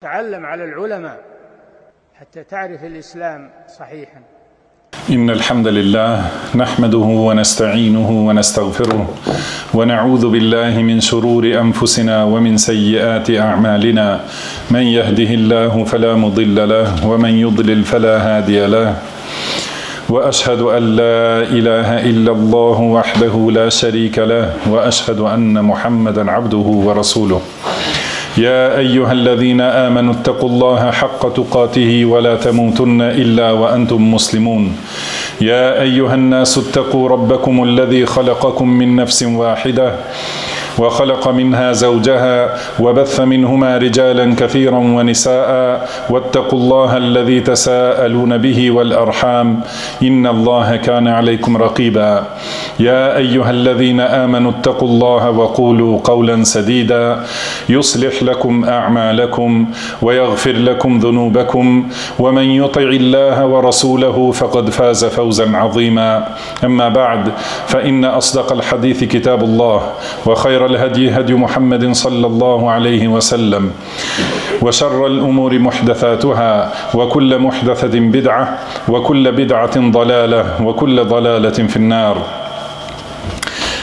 تعلم على العلماء حتى تعرف الإسلام صحيحا. إن الحمد لله نحمده ونستعينه ونستغفره ونعوذ بالله من شرور أنفسنا ومن سيئات أعمالنا من يهده الله فلا مضل له ومن يضلل فلا هادي له وأشهد أن لا إله إلا الله وحده لا شريك له وأشهد أن محمدا عبده ورسوله يا أيها الذين آمنوا اتقوا الله حق تقاته ولا تموتن إلا وأنتم مسلمون يا أيها الناس اتقوا ربكم الذي خلقكم من نفس واحدة وخلق منها زوجها وبث منهما رجالا كثيرا ونساء واتقوا الله الذي تساءلون به والأرحام إن الله كان عليكم رقيبا يا أيها الذين آمنوا اتقوا الله وقولوا قولا سديدا يصلح لكم أعمالكم ويغفر لكم ذنوبكم ومن يطع الله ورسوله فقد فاز فوزا عظيما أما بعد فإن أصدق الحديث كتاب الله وخير الهدي هدي محمد صلى الله عليه وسلم وشر الأمور محدثاتها وكل محدثة بدعة وكل بدعة ضلالة وكل ضلالة في النار.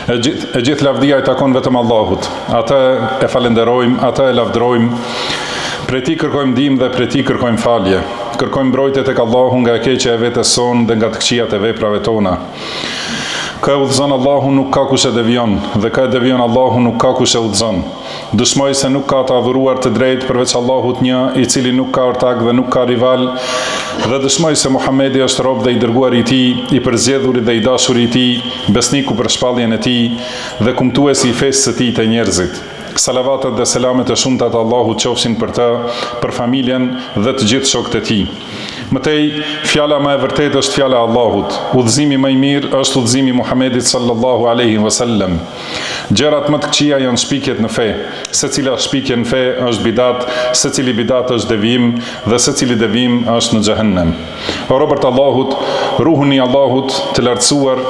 E gjithë lavdia I takon vetëm Allahut. Atë e falenderojmë, atë e lavdërojmë. Prej Tij kërkojmë ndihmë dhe prej Tij kërkojmë falje. Kërkojmë mbrojtje tek Allahu nga e keqja e vetes sonë dhe nga të këqijat e veprave tona. Ka e udhëzon Allahu nuk ka kush e devion, dhe ka e devion Allahu nuk ka kush e udhëzon. Dëshmoj se nuk ka të adhuruar të drejtë përveç Allahut një, I cili nuk ka ortak dhe nuk ka rival, dhe dëshmoj se Muhamedi është rob dhe I dërguar I Tij, I përzgjedhur dhe I dashur I Tij, besniku për shpalljen e Tij dhe kumtuesi I fesë së Tij te njerëzit. Salavatet dhe selamet e shumta të Allahut qofshin për të, për familjen dhe të gjithë shokët e Tij. Mëtej, fjala më e vërtetë është fjala e Allahut. Udhëzimi më I mirë është udhëzimi I Muhamedit sallallahu alaihi wasallam. Gjërat më të këqija janë shpikjet në fe. Secila shpikje në fe është bidat, secili bidat është devijim dhe secili devijim është në xhehenem. O robërt Allahut, ruhuni Allahut të lartësuar,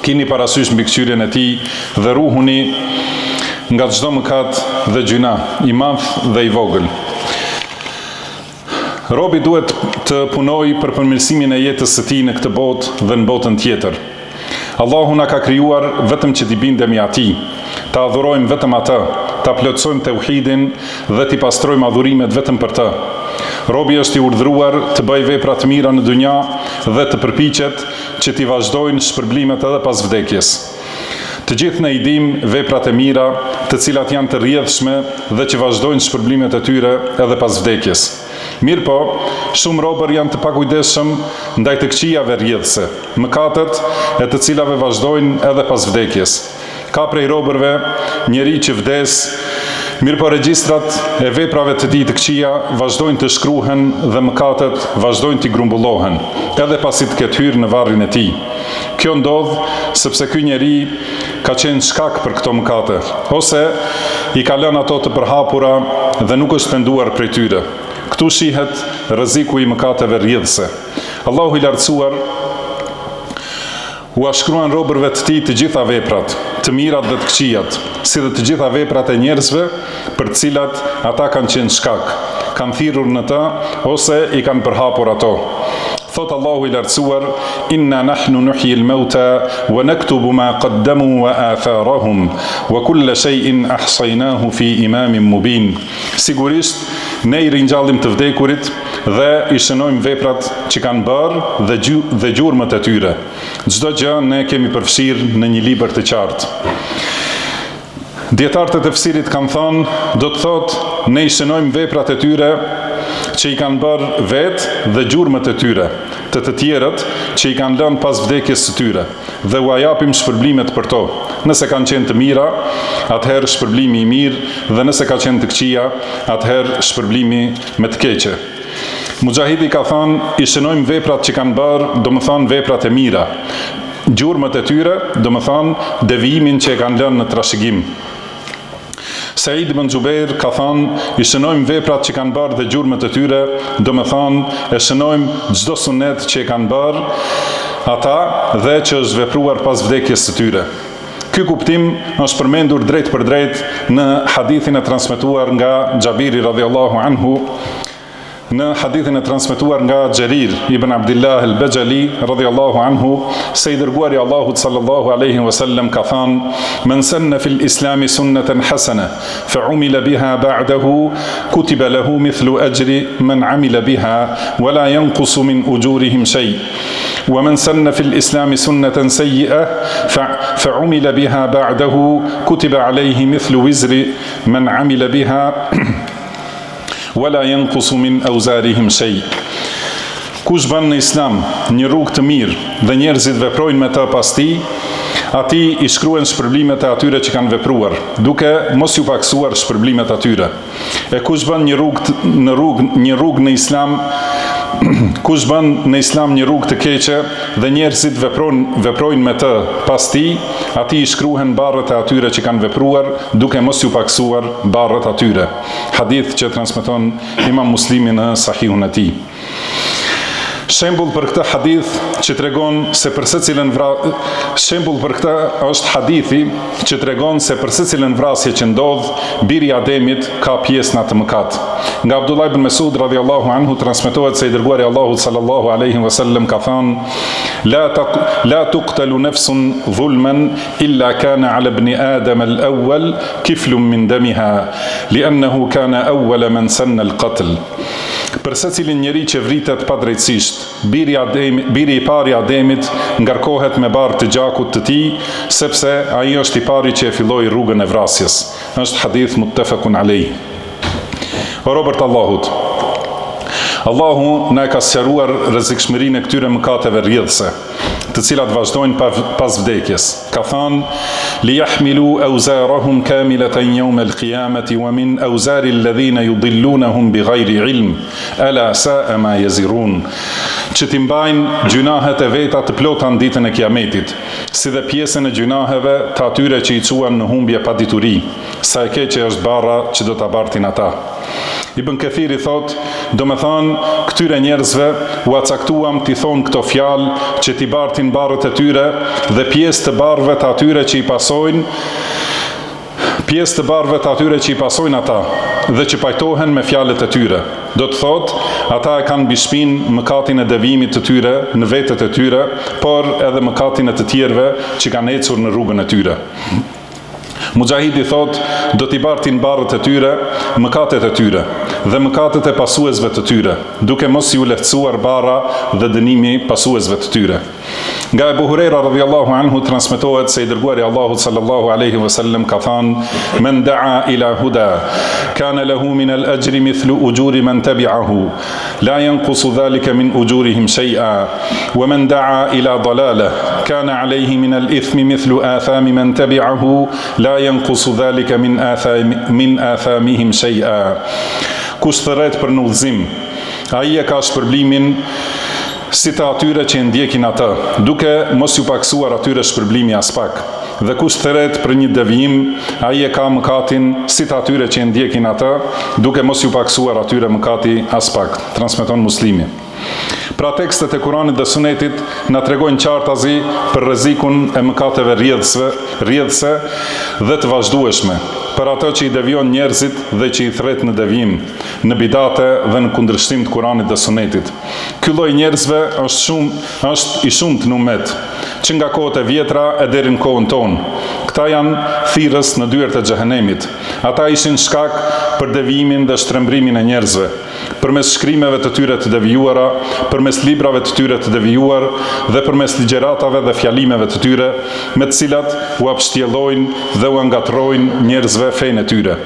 kini parasysh mbikëqyrjen e Tij dhe ruhuni nga çdo mëkat dhe gjuna, I madh dhe I vogël. Robi duhet të punojë për përmirësimin e jetës së tij në këtë botë dhe në botën tjetër. Allahu na ka krijuar vetëm që t'i bindemi Atij, ta adhurojmë vetëm Atë, ta plotësojmë tauhidin dhe t'i pastrojmë adhurimet vetëm për të. Robi është I urdhëruar të bëjë vepra të mira në dynja dhe të përpiqet që t'i vazhdojnë shpërblimet edhe pas vdekjes. Të gjithë ne I dimë veprat e mira, të cilat janë të rrjedhshme dhe që vazhdojnë shpërblimet e tyre edhe pas vdekjes. Mirë po, shumë robër janë të pakujdesshëm ndaj të këqijave rrjedhëse, mëkatet e të cilave vazhdojnë edhe pas vdekjes. Ka prej robërve njeri që vdes, mirë po regjistrat e veprave të tij të këqija vazhdojnë të shkruhen dhe mëkatet vazhdojnë të grumbullohen, edhe pasi të ketë hyrë në varrin e tij. Kjo ndodh sepse ky njeri ka qenë shkak për këto mëkate, ose I ka lënë ato të përhapura dhe nuk është penduar prej tyre. Këtu shihet rreziku I mëkateve rrjedhëse. Allahu I lartësuar u shkruan robërve të Tij të gjitha veprat, të mirat dhe të këqijat, si dhe të gjitha veprat e njerëzve për të cilat ata kanë qenë shkak, kanë thirrur në të ose I kanë përhapur ato. Thot Allahu I lartësuar: Inna nahnu nuhyi al-mauta wa naktubu ma qaddamu wa atharahum wa kulla shay'in ahsaynahu fi imamin mubin. Sigurisht ne I ringjallim të vdekurit dhe I shënojmë veprat që kanë bërë dhe gjurmët e tyre. Çdo gjë ne kemi përfshirë në një libër të qartë. Dietarët e tefsirit kanë thënë, do të thotë ne I shënojmë veprat e tyre që I kanë bërë vetë dhe gjurmët e tyre, të tjerët që I kanë lënë pas vdekjes së tyre, dhe u japim shpërblimet për to. Nëse kanë qenë të mira, atëherë shpërblimi I mirë, dhe nëse ka qenë të këqija, atëherë shpërblimi me të keqe. Mujahidi ka thënë, I shënojmë veprat që kanë bërë, do më thënë veprat e mira. Gjurmët e tyre, do më thënë devijimin që e kanë lënë në trashëgim. Said ibn Jubair ka thënë, I shënojmë veprat që kanë bërë dhe gjurmët e tyre, do më thënë, e shënojmë çdo sunet që e kanë bërë ata dhe që është vepruar pas vdekjes së tyre. Ky kuptim është përmendur drejt për drejt në hadithin e transmetuar nga Xhabiri radhiyallahu anhu, në hadithin e transmetuar nga Xherir ibn Abdullah al-Bajali radhiyallahu anhu, se I dërguari Allahut sallallahu alaihi wasallam ka thënë: "Men sanna fil islami sunnatan hasana fa umila biha ba'dahu kutiba lahu mithlu ajri man amila biha wa la yanqusu min ujurihim shay. Wa man sanna fil islami sunnatan sayyi'ah fa umila biha ba'dahu kutiba alayhi mithlu wizri man amila biha wala yanqusu min awzarihim shay." Kush bën në islam një rrugë të mirë dhe njerëzit veprojnë me të pas tij, atij I shkruhen shpërblimet e atyre që kanë vepruar, duke mos ju paksuar shpërblimet atyre. E kush bën një rrugë në islam, kush bën në islam një rrugë të keqe dhe njerëzit veprojnë me të pas tij, atij I shkruhen barrët e atyre që kanë vepruar, duke mos ju paksuar barrët atyre. Hadith që transmeton Imam Muslimi në Sahihun e tij. Shembull për këtë hadith që tregon se për secilën shembull për këtë është hadithi që tregon se për secilën vrasje që ndodh, biri I Ademit ka pjesë në atë mëkat. Nga Abdullah ibn Mesud radhiyallahu anhu transmetohet se I dërguari Allahut sallallahu alaihi wasallam ka thënë: La tuqtalu nafsun dhulman illa kana ala ibn Adam al-awwal kiflun min damiha li'annahu kana awwala man sanna al-qatl. Për secilin njeri që vritet padrejtësisht, biri I pari I Ademit ngarkohet me barë të gjakut të tij, sepse ai është I pari që e filloi rrugën e vrasjes. Është hadith muttafaqun alayh. O robërt Allahut, Allahu na ka sqaruar rrezikshmërinë e këtyre mëkateve rrjedhëse, të cilat vazhdojnë pas vdekjes. Ka thënë: "Liyahmilu awzarahum kamilatan yawm al-qiyamati wa min awzari alladhina yudillunahum bighayri ilm, ala sa'a ma yazirun." Që t'i mbajnë gjunahet e veta të plota në ditën e Kiametit, si dhe pjesën e gjunaheve të atyre që I çuan në humbje pa dituri, sa e keqe është barra që do ta bartin ata. Ibn Kathiri thot, do me thonë, këtyre njerëzve u acaktuam t'i thonë këto fjalë që t'i bartin barët e tyre dhe pjesë të barëve të atyre që I pasojnë ata dhe që pajtohen me fjalët e tyre. Do të thot, ata e kanë bishpin mëkatin e devimit të tyre në vetët e tyre, por edhe mëkatin e të tjerve që kanë ecur në rrugën e tyre. Mujahidi thot, do t'i bartin barët e tyre, mëkatet e tyre dhe mëkatet e pasuesve të tyre, duke mos ju lehtësuar bara dhe dënimi pasuesve të tyre. Nga Ebu Hurajra radhiyallahu anhu transmetohet se I dërguari Allahut sallallahu alaihi wasallam ka thënë: "Men da'a ila huda, kana lahu min al-ajri mithlu ujuri man tabi'ahu, la yanqusu dhalika min ujurihim shay'a, wa man da'a ila dalalah, kana alayhi min al-ithmi mithlu athami man tabi'ahu, la yanqusu dhalika min athamihim shay'a." Kush thërret për në udhëzim, ai e ka shpërblimin si të atyre që ndjekin atë, duke mos ju paksuar atyre shpërblimi as pak. Dhe kush thërret për një devijim, ai e ka mëkatin si të atyre që ndjekin atë, duke mos ju paksuar atyre mëkati as pak. Transmeton Muslimi. Pra tekstet e Kuranit dhe Sunetit na tregojnë qartazi për rrezikun e mëkateve rrjedhëse dhe të vazhdueshme, për ato që I devijon njerëzit dhe që I thret në devijim, në bidate dhe në kundërshtim të Kuranit dhe Sunetit. Ky lloj njerëzve është I shumt në umet, që nga kohët e vjetra e deri në kohën tonë. Këta janë thirrës në dyert e xhehenemit. Ata ishin shkak për devijimin dhe shtrembrimin e njerëzve, përmes shkrimeve të tyre të devijuara, përmes librave të tyre të devijuar dhe përmes ligjeratave dhe fjalimeve të tyre, me të cilat u apshtjellojnë dhe u angatrojnë njerëzve fenë e tyre.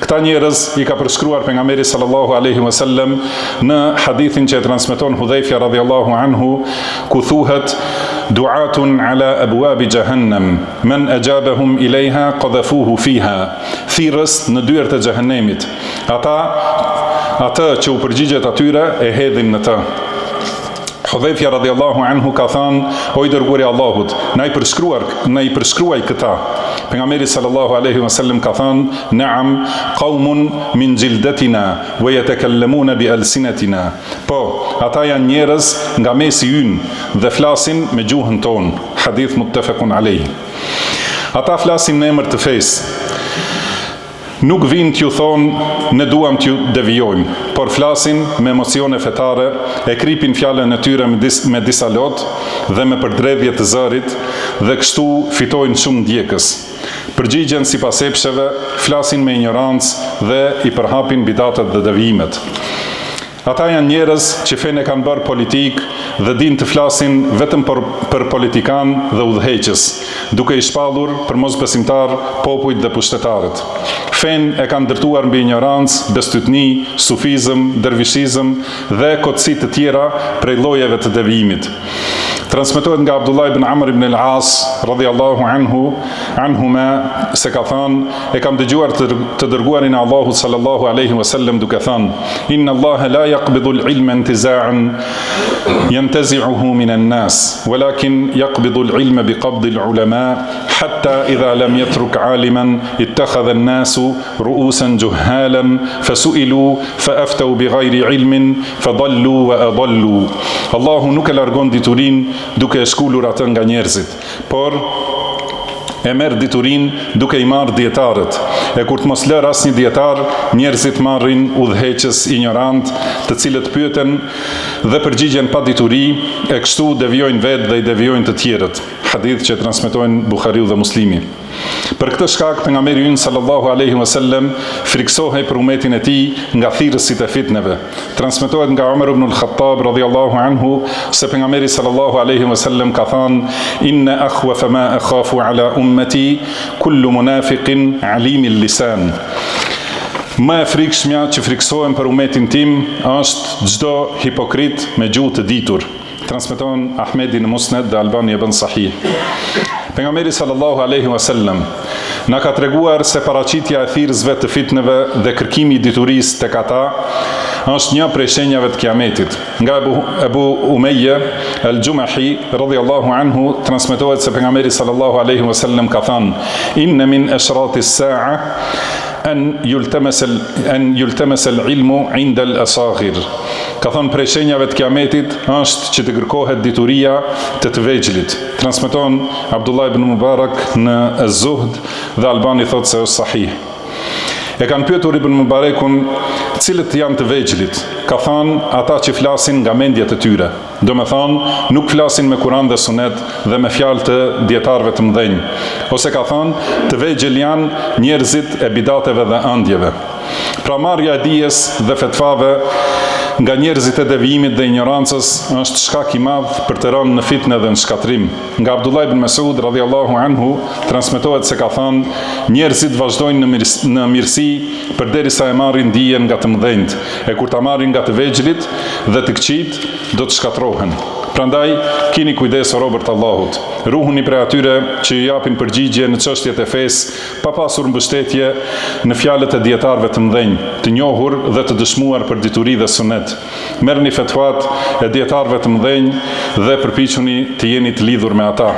Këta njerëz I ka përshkruar pejgamberi sallallahu alaihi wasallam në hadithin që e transmeton Hudhaifja radhiyallahu anhu, ku thuhet: "Du'atun ala abwabi jahannam, man ajabahum ilayha qadhafuhu fiha." Thirrës në dyert e xhehenemit. Atë që u përgjigjet atyre e hedhin në të. Hudhaifja radhiyallahu anhu ka thënë: "O I dërguari I Allahut, na I përshkruaj këta." Pejgamberi sallallahu alaihi wasallam ka thënë: "Na'am, qaumun min jildatina wa yatakallamuna bi alsinatina." Po, ata janë njerëz nga mesi ynë dhe flasin me gjuhën tonë. Hadith muttafaqun alayh. Ata flasin në emër të fesë. Nuk vinë t'ju thonë ne duam t'ju devijojmë, por flasin me emocione fetare, e kripin fjalën e tyre me disa lotë dhe me përdredhje të zërit dhe kështu fitojnë shumë ndjekës. Përgjigjen sipas epsheve, flasin me ignorancë dhe i përhapin bidatet dhe devijimet. Ata janë njerëz që fenë kanë bërë politik dhe din të flasin vetëm për politikan dhe udhëheqës, duke i shpallur për mosbesimtar popujt dhe pushtetarët. Fenë e kanë ndërtuar mbi ignorancë, bestytni, sufizëm, dervishizëm dhe kotësi të tjera prej llojeve të devijimit. Transmetohet nga Abdullah ibn Amr ibn al-As radhiyallahu anhuma se ka thënë, e kam dëgjuar të dërguarin e Allahut sallallahu alaihi wasallam duke thënë: Inna Allaha la yaqbidu al-ilma intiza'an yantazi'uhu min an-nas, walakin yaqbidu al-ilma biqabdi al-ulama hatta idha lam yatruk 'aliman ittakhadha an-nasu ru'usan juhalan fasu'ilu fa'aftau bighayri 'ilmin fadallu wa adallu. Allahu nuk e largon diturinë duke e shkullur atë nga njerëzit, por e merr diturinë duke i marrë dietarët. E kur të mos lër asnjë dietar, njerëzit marrin udhëheqës ignorant, të cilët pyeten dhe përgjigjen pa dituri, e kështu devijojnë vetë dhe i devijojnë të tjerët. Hadith që transmetojnë Buhariu dhe Muslimi. Për këtë shkak pejgamberi ynë sallallahu alaihi wasallam friksohej për umetin e tij nga thirrësit e fitneve. Transmetohet nga Umar ibn al-Khattab radhiyallahu anhu se pejgamberi sallallahu alaihi wasallam ka thënë: Inna akhwafa ma akhafu ala ummati kullu munafiqin alimil lisan. Më e frikshmja që friksohem për umetin tim është çdo hipokrit me gjuhë të ditur. Transmeton Ahmedi në Musned dhe Albani e bën sahih. Pejgamberi sallallahu alaihi wasallam na ka treguar se paraqitja e thirrësve të fitneve dhe kërkimi i diturisë tek ata është një prej shenjave të kiametit. Nga Ebu Umeje al-Jumahi radhiyallahu anhu transmetohet se pejgamberi sallallahu alaihi wasallam ka thënë: Inna min ashrati as-sa'a an yultamas al-ilmu 'inda al-asaghir. Ka thënë prej shenjave të kiametit është që të kërkohet dituria të vegjëlit. Transmeton Abdullah ibn Mubarak në Az-Zuhd dhe Albani thotë se është sahih. E kanë pyetur Ibn Mubarakun cilët janë të vegjëlit. Ka thënë ata që flasin nga mendjet e tyre. Do me thënë nuk flasin me Kur'an dhe Sunet dhe me fjalë të dietarëve të mëdhenj. Ose ka thënë të vegjël janë njerëzit e bidateve dhe ëndjeve. Pra marrja e dijes dhe fetvave nga njerëzit e devijimit dhe ignorancës është shkak i madh për të rënë në fitnë dhe në shkatrim. Nga Abdullah ibn Mas'ud radhiyallahu anhu transmetohet se ka thënë: njerëzit vazhdojnë në mirësi përderisa e marrin dijen nga të mëdhenjt, e kur ta marrin nga të vegjëlit dhe të këqijt, do të shkatrohen. Prandaj, kini kujdes o robërt Allahut. Ruhuni prej atyre që i japin përgjigje në çështjet e fesë, pa pasur mbështetje në fjalët e dietarëve të mëdhenj, të njohur dhe të dëshmuar për dituri dhe sunet. Merrni fetvat e dietarëve të mëdhenj dhe përpiquni të jeni të lidhur me ata.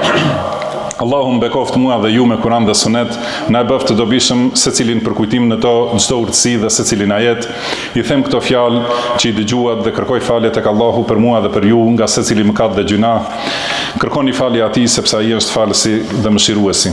Allahu mbekoft mua dhe ju me Kur'an dhe Sunet, na e bëft të dobishëm secilin për kujtim në to çdo urtësi dhe secilin ajet. I them këto fjalë që i dëgjuat dhe kërkoj falje tek Allahu për mua dhe për ju nga secili mëkat dhe gjuna. Kërkoni falje atij sepse ai është falësi dhe mëshiruesi.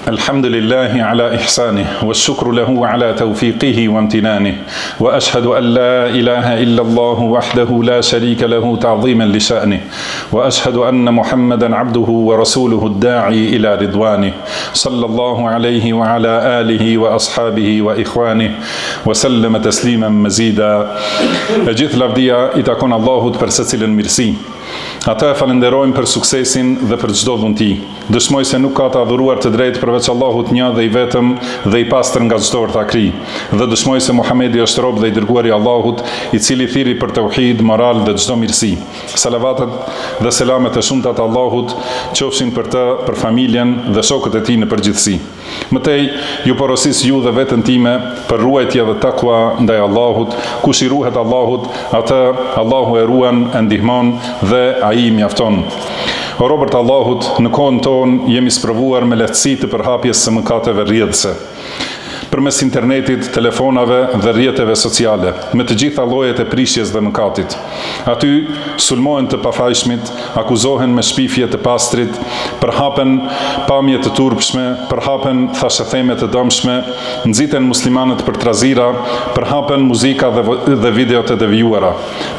الحمد لله على إحسانه والشكر له على توفيقه وامتنانه وأشهد أن لا إله إلا الله وحده لا شريك له تعظيما لشأنه وأشهد أن محمدا عبده ورسوله الداعي إلى رضوانه صلى الله عليه وعلى آله وأصحابه وإخوانه وسلم تسليما مزيدا. Gjithë lavdia I takon Allahut për secilin mirësi. Ata e falenderojmë për suksesin dhe për çdo dhunti. Dëshmoj se nuk ka të adhuruar të drejtë përveç Allahut një dhe I vetëm dhe I pastër nga çdo ortakri. Dhe dëshmoj se Muhamedi është rob dhe I dërguari I Allahut, I cili thiri për tauhid, moral dhe çdo mirësi. Salavatet dhe selamet e shumta të Allahut qofshin për të, për familjen dhe shokët e tij në përgjithësi. Mëtej, ju porosis ju dhe veten time për ruajtje dhe takwa ndaj Allahut, kush I ruhet Allahut, atë Allahu e ruan, e ndihmon dhe ai mjafton. O robërt Allahut, në kohën tonë jemi sprovuar me lehtësi të përhapjes së mëkateve rrjedhëse. përmes internetit, telefonave dhe rrjeteve sociale, me të gjitha llojet e prishjes dhe mëkatit. Aty sulmohen të pafajshmit, akuzohen me shpifje të pastrit, përhapen pamje të turpshme, përhapen thashetheme të dëmshme, nxiten muslimanët për trazira, përhapen muzika dhe videot e devijuara.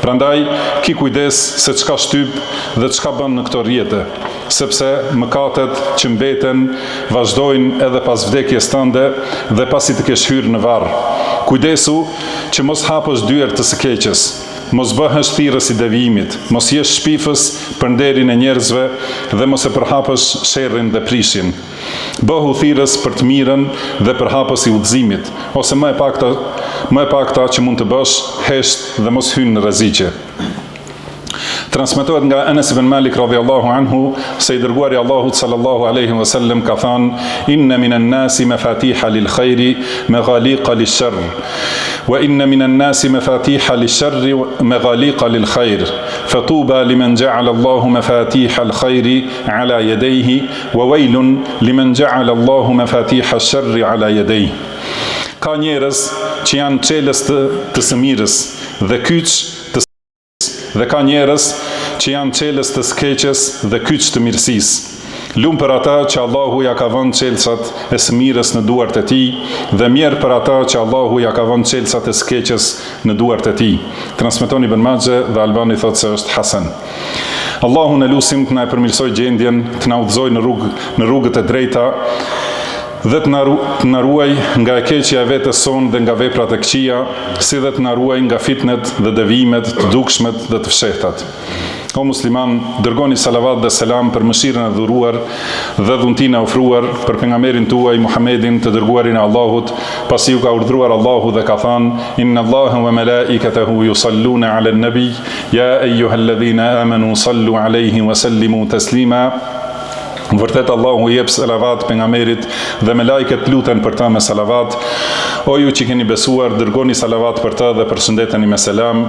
Prandaj, ki kujdes se çka shtyp dhe çka bën në këto rrjete, sepse mëkatet që mbeten vazhdojnë edhe pas vdekjes tënde dhe pasi të kesh hyrë në varr. Kujdesu që mos hapësh dyert të së keqes, mos bëhesh thirrës i devijimit, mos jesh shpifës për nderin e njerëzve dhe mos e përhapësh sherrin dhe prishin. Bëhu thirrës për të mirën dhe përhapës i udhëzimit, ose më e pakta që mund të bësh, hesht dhe mos hyn në rreziqe. Transmetohet nga Anas ibn Malik radhiyallahu anhu se i dërguari Allahut sallallahu alaihi wasallam ka thënë: "Inna minan nasi mafatiha lil khairi maghaliqa lish sharr, wa inna minan nasi mafatiha lish sharri maghaliqa lil khair, fatuba liman ja'ala Allahu mafatiha al khairi ala yadayhi wa waylun liman ja'ala Allahu mafatiha ash sharri ala yadayhi." Ka njerëz që janë çelës të së mirës dhe kyç dhe ka njerëz që janë çelës të skeqes dhe kyç të mirësisë. Lumë për ata që Allahu ja ka vënë çelësat e së mirës në duart e tij, dhe mirë për ata që Allahu ja ka vënë çelësat e skeqes në duart e tij. Transmeton Ibn Majah dhe Albani thotë se është hasan. Allahu në lusim të na e përmirësoj gjendjen, të na udhëzoj në rrugët e drejta dhe të na ruaj nga e keqja e vetes sonë dhe nga veprat e këqija, si dhe të na ruaj nga fitnet dhe devijimet të dukshmet dhe të fshehtat. O musliman, dërgoni salavat dhe selam për mëshirën e dhuruar dhe dhuntinë e ofruar për pejgamberin tuaj Muhammedin, të dërguarin e Allahut, pasi ju ka urdhëruar Allahu dhe ka thënë: "Inna Allaha wa malaikatahu yusalluna 'alan nabi, ya ayyuhalladhina amanu sallu 'alayhi wa sallimu taslima." Vërtet Allahu jep salavat pejgamberit dhe me lajket luten për ta me salavat. O ju që keni besuar, dërgoni salavat për ta dhe përshëndeteni me selam.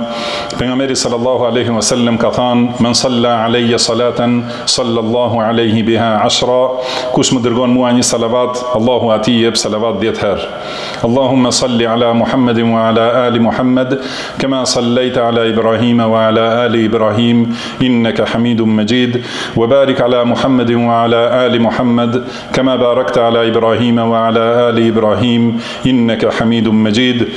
Pejgamberi sallallahu alaihi wasallam ka thënë: "Men salla alayya salatan, sallallahu alaihi biha 10." Kush më dërgon mua një salavat, Allahu atij jep salavat 10 herë. Allahumma salli ala Muhammedin wa ala ali Muhammed, kama sallaita ala Ibrahim wa ala ali Ibrahim, innaka Hamidum Majid, wa barik ala Muhammedin wa ala ali Muhammad kama barakta ala Ibrahim wa ala ali Ibrahim innaka Hamidum Majid.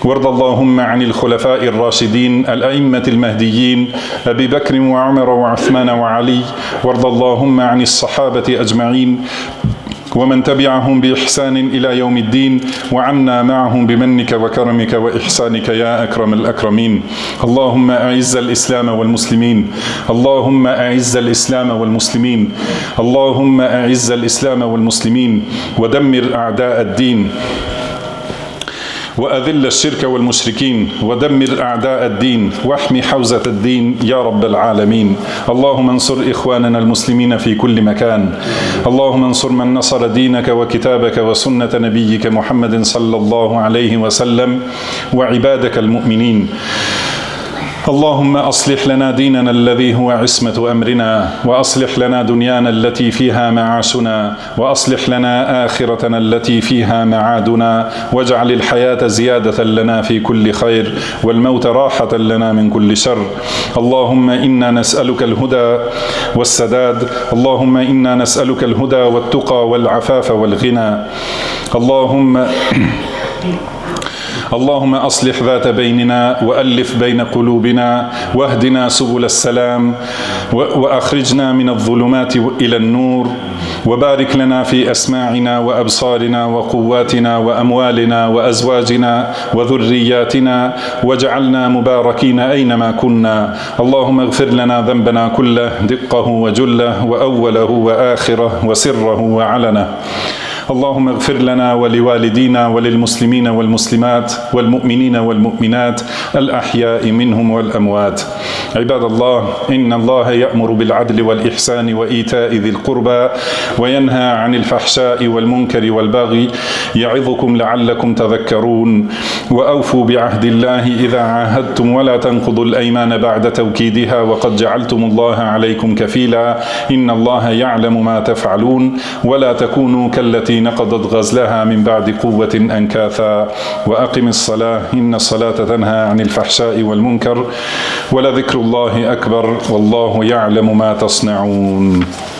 وارض اللهم عن الخلفاء الراشدين الأئمة المهديين أبي بكر وعمر وعثمان وعلي. وارض اللهم عن الصحابة أجمعين ومن تبعهم بإحسان إلى يوم الدين وعنا معهم بمنك وكرمك وإحسانك يا أكرم الأكرمين. اللهم أعز الإسلام والمسلمين، اللهم أعز الإسلام والمسلمين، اللهم أعز الإسلام والمسلمين ودمر أعداء الدين وأذل الشرك والمشركين ودمر أعداء الدين واحمي حوزة الدين يا رب العالمين. اللهم انصر إخواننا المسلمين في كل مكان. اللهم انصر من نصر دينك وكتابك وسنة نبيك محمد صلى الله عليه وسلم وعبادك المؤمنين. اللهم أصلح لنا ديننا الذي هو عصمة أمرنا، وأصلح لنا دنيانا التي فيها معاشنا، وأصلح لنا آخرتنا التي فيها معادنا، واجعل الحياة زيادة لنا في كل خير والموت راحة لنا من كل شر. اللهم إنا نسألك الهدى والسداد، اللهم إنا نسألك الهدى والتقى والعفاف والغنى. اللهم أصلح ذات بيننا وألف بين قلوبنا واهدنا سبل السلام وأخرجنا من الظلمات إلى النور، وبارك لنا في أسماعنا وأبصارنا وقواتنا وأموالنا وأزواجنا وذرياتنا، واجعلنا مباركين أينما كنا. اللهم اغفر لنا ذنبنا كله دقه وجله وأوله وآخره وسره وعلنه. اللهم اغفر لنا ولوالدينا وللمسلمين والمسلمات والمؤمنين والمؤمنات الأحياء منهم والأموات. عباد الله، إن الله يأمر بالعدل والإحسان وإيتاء ذي القربى وينهى عن الفحشاء والمنكر والبغي يعظكم لعلكم تذكرون. وأوفوا بعهد الله إذا عاهدتم ولا تنقضوا الأيمان بعد توكيدها وقد جعلتم الله عليكم كفيلا. إن الله يعلم ما تفعلون ولا تكونوا كالتي التي نقضت غزلها من بعد قوة أنكاثا وأقم الصلاة إن الصلاة تنهى عن الفحشاء والمنكر ولذكر الله أكبر والله يعلم ما تصنعون.